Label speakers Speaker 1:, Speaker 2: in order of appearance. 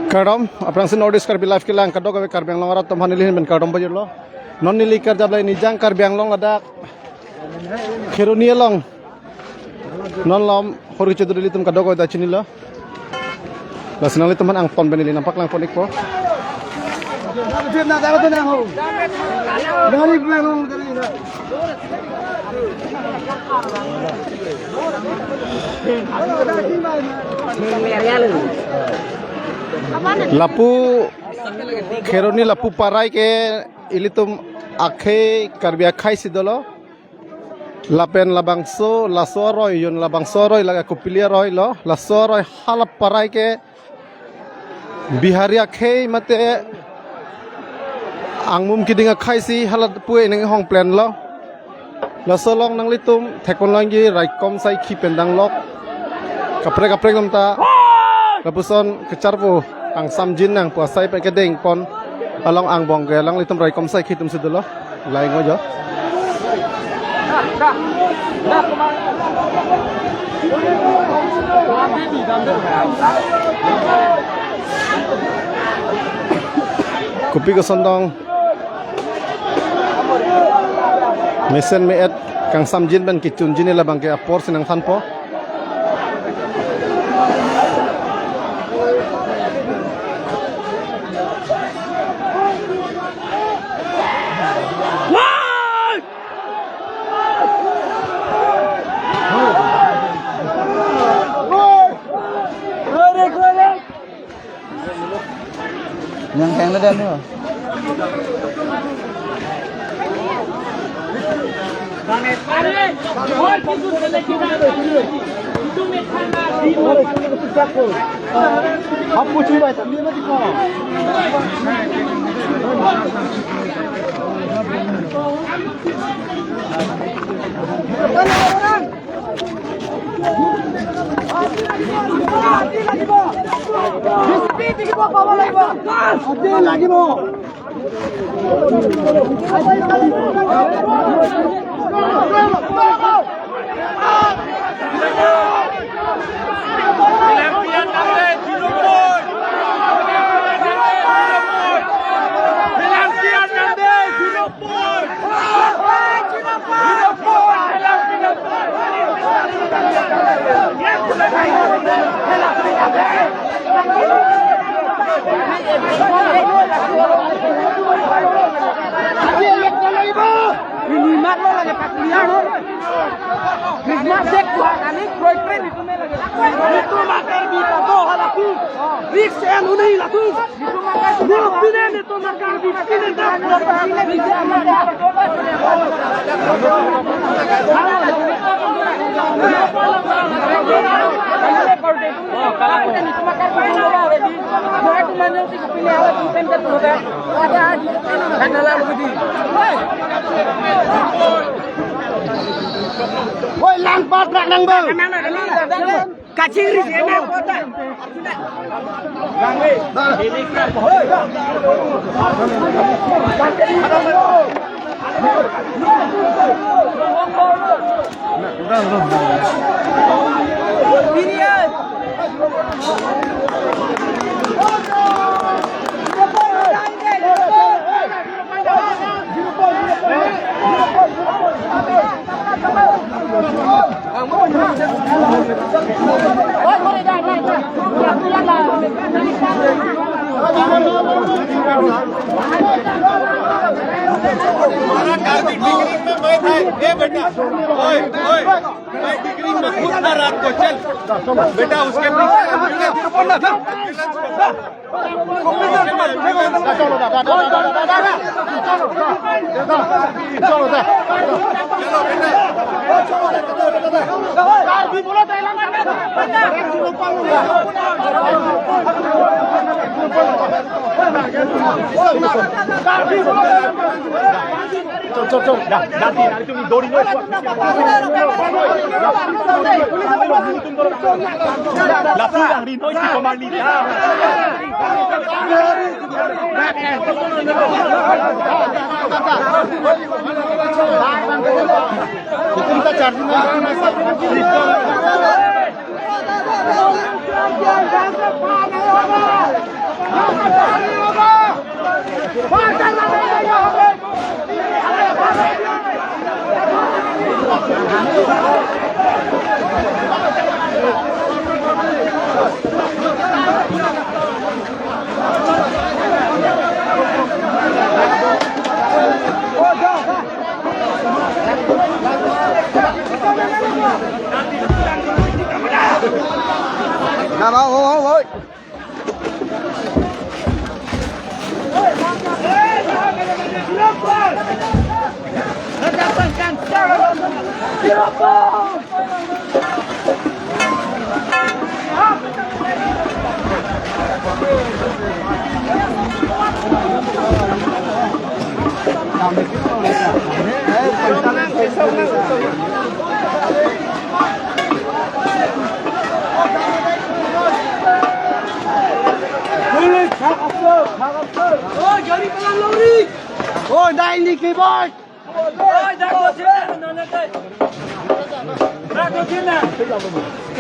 Speaker 1: Kardom, aprang sin notice kar live kilang kadok kami kar Bianglong arat tomhan nilihin ben kardom bajur lo. Non nili kar jablay nijang kar Bianglong ladak. Khirunia long. Non lom hori cedur dili tum kadok oi chini lo. Lasinali teman ang pon benili nampak lang ponik po. Lapu kheroni lapu parai ke ilitum akhe karbia khai sidolo lapen labangso lasoroy yon labangsoroy laga kupilia roy lo lasoroy halap parai ke bihari akhe mate angmum kidinga khai si halat pue neng hong plan lo lasolong nang litum teknologi raikom sai ki pendang lok kapre lamta lapuson kecarpu ang samjin nang puasai pe kedeng pon along ang bong ke lang litum raikom sai ki tum sidulo lai ngojo kupi kesondong mesen meet kang samjin ban kicun jini labang ke apor sinang tanpo
Speaker 2: yang keng dan tu.
Speaker 1: Apa cuba tapi mati kau.
Speaker 3: Ini mat lo lagi pakuliah lo. Nikmat dek buat anik proyek keren itu lagi. Itu makar di pato halaku. Rik sen unai laku. Itu makar di pinen itu makar di pinen dah.
Speaker 1: Woi lampat nak nang bang.
Speaker 3: Kacing ris enak.
Speaker 1: बेटा उसके चल जाती नारी तुम दौड़ी लो लापू लाड़ी no इसी command ली कितना चार्जिंग है
Speaker 2: Nào ôi.
Speaker 3: Ôi đây đi kì boy. Ôi, ra cho chiến nào. Ra cho chiến nào.